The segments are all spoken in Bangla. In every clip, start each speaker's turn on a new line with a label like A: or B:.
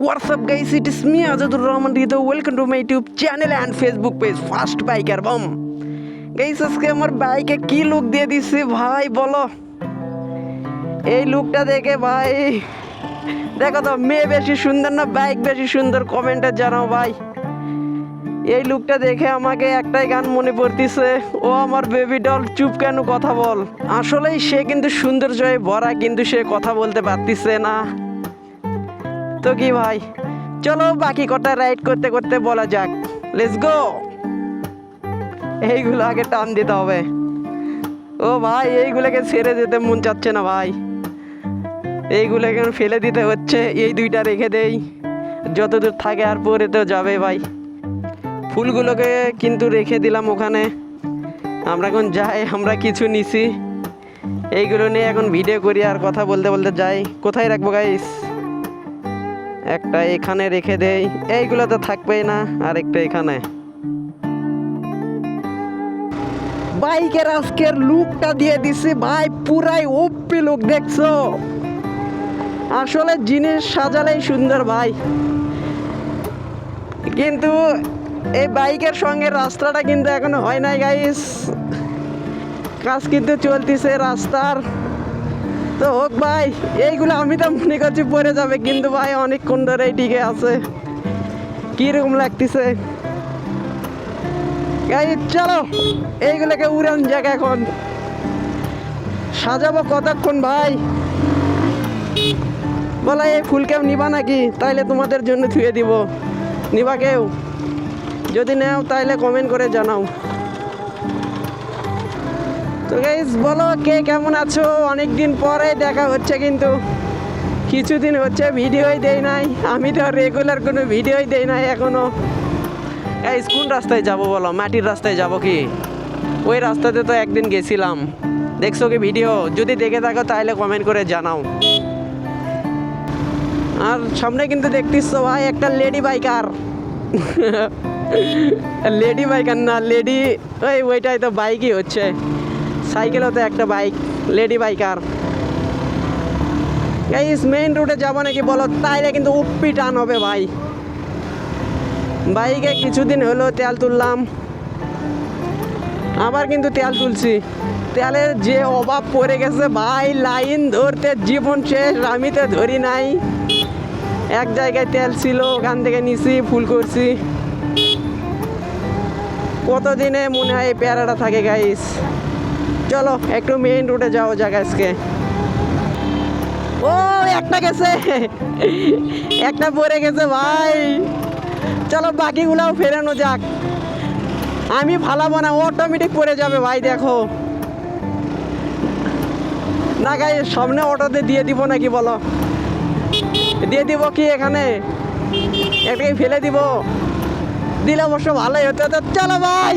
A: What's up guys, it is me Azadur Rahman Rido. Welcome to my YouTube channel and Facebook page Fast Biker Bum. Guys, আজকে আমার বাইকে কি লুক দিয়ে দিছে ভাই বলো। এই লুকটা দেখে ভাই দেখো তো, মেয়ে বেশি সুন্দর না বাইক বেশি সুন্দর? কমেন্টে জানাও ভাই। এই লুকটা দেখে আমাকে একটাই গান মনে পড়তিছে, ও আমার বেবি ডল চুপ কেন কথা বল। আসলেই সে কিন্তু সৌন্দর্যে ভরা, কিন্তু সে কথা বলতে পারতিছে না। তো কি ভাই, চলো বাকি কটা রাইড করতে করতে বলা যাক, লেটস গো। এইগুলো আগে টান দিতে হবে। ও ভাই, এইগুলোকে ছেড়ে যেতে মন চাচ্ছে না ভাই, এইগুলোকে ফেলে দিতে হচ্ছে। এই দুইটা রেখে দেই, যতদূর থাকে আর পরে তো যাবে ভাই। ফুলগুলোকে কিন্তু রেখে দিলাম ওখানে। আমরা এখন যাই, আমরা কিছু নিছি, এইগুলো নিয়ে এখন ভিডিও করি আর কথা বলতে বলতে যাই। কোথায় রাখবো গাইস? একটা এখানে রেখে দেই, এইগুলো তো থাকবেই না, আর একটা এখানে। বাইকের আজকের লুকটা দিয়ে দিছি ভাই, পুরাই ওপি লুক, দেখছো? আসলে জিনিস সাজালেই সুন্দর ভাই, কিন্তু এই বাইকের সঙ্গে রাস্তাটা কিন্তু এখনো হয় নাই গাইস। কাজ কিন্তু চলতেছে রাস্তার। তো হোক ভাই, এইগুলো আমি তো মনে করছি পরে যাবে, কিন্তু ভাই অনেকক্ষণ ধরে টিকে আছে। কিরকম লাগতেছে গাইস? চলো এইগুলোকে উড়ান যাক। এখন সাজাবো কতক্ষণ ভাই বলা? এই ফুল কেউ নিবা নাকি? তাইলে তোমাদের জন্য থুয়ে দিব। নিবা কেউ? যদি নেও তাইলে কমেন্ট করে জানাও। তো গাইস বলো কে কেমন আছো? অনেক দিন পরে দেখা হচ্ছে, কিন্তু কিছুদিন হচ্ছে ভিডিওই দেই নাই। আমি তো রেগুলার কোনো ভিডিওই দেই নাই এখনো। গাইস কোন রাস্তায় যাব বলো? মাটির রাস্তায় যাব কি? ওই রাস্তাতে তো একদিন গেছিলাম, দেখছো কি ভিডিও? যদি দেখে থাকো তাহলে কমেন্ট করে জানাও। আর সামনে কিন্তু দেখতেছ ভাই একটা লেডি বাইকার। লেডি বাইকার না, লেডি ওইটাই তো বাইকই হচ্ছে। সাইকেলও তো একটা bike, lady biker. Guys main রোডে যাবো নাকি বলো? তাইলে কিন্তু উপি টান হবে ভাই। বাইকে কিছুদিন হলো তেল তুললাম, আবার কিন্তু তেল তুলছি। তেলের যে অভাব পড়ে গেছে ভাই, লাইন ধরতে জীবন শেষ। আমি তো ধরি নাই, এক জায়গায় তেল ছিল ওখান থেকে নিছি, ফুল করছি। কতদিনে মনে হয় এই প্যারাটা থাকে গাইস। চলো একটু মেইন রোডে যাওয়া যাক আজকে। ও একটা গেছে, একটা পড়ে গেছে ভাই। চলো বাকিগুলাও ফেরানো যাক। আমি ফালাবো না, অটোমেটিক পড়ে যাবে ভাই। দেখো না গাই, সামনে অটোতে দিয়ে দিব নাকি বলো? দিয়ে দিব কি এখানে? একটাকে ফেলে দিব, দিলে অবশ্য ভালোই হতো। তো চলো ভাই।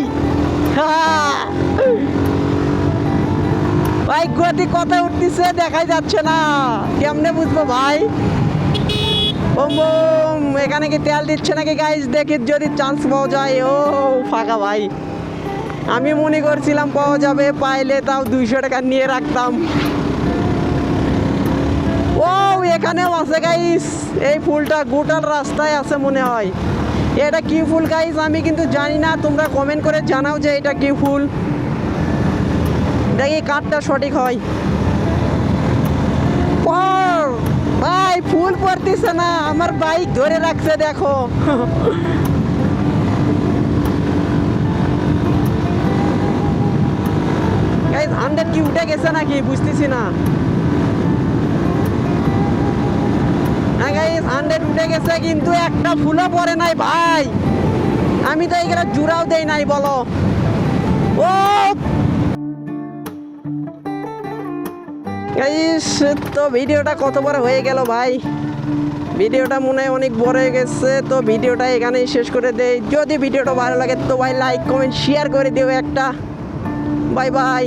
A: ভাই গতি কথা উঠতেছে, দেখাই যাচ্ছে না, কেমনে বুঝবো ভাই? এখানে কি তেল দিচ্ছে নাকি গাইস? দেখি যদি চান্স পাওয়া যায়। ও ফাঁকা ভাই, আমি মনে করছিলাম পাওয়া যাবে, পাইলে তাও 200 টাকা নিয়ে রাখতাম। ও এখানেও আছে গাইস, এই ফুলটা গোটাল রাস্তায় আছে মনে হয়। এটা কি ফুল গাইস আমি কিন্তু জানি না, তোমরা কমেন্ট করে জানাও যে এটা কি ফুল। দেখি কাঠটা সঠিক হয়। ভাই ফুল পড়তেছে না, আমার বাইক ধরে রাখছে দেখো। গাইস 100 কি উঠে গেছে নাকি বুঝতেছি না। হ্যাঁ গাইস 100 উঠে গেছে, কিন্তু একটা ফুলও পড়ে নাই ভাই। আমি তো এইগুলো জুড়াও দেই নাই বলো। ও গাইস তো ভিডিওটা কত বড় হয়ে গেল ভাই, ভিডিওটা মনে হয় অনেক বড় হয়ে গেছে। তো ভিডিওটা এখানেই শেষ করে দেই। যদি ভিডিওটা ভালো লাগে তো ভাই লাইক কমেন্ট শেয়ার করে দিও একটা। Bye bye.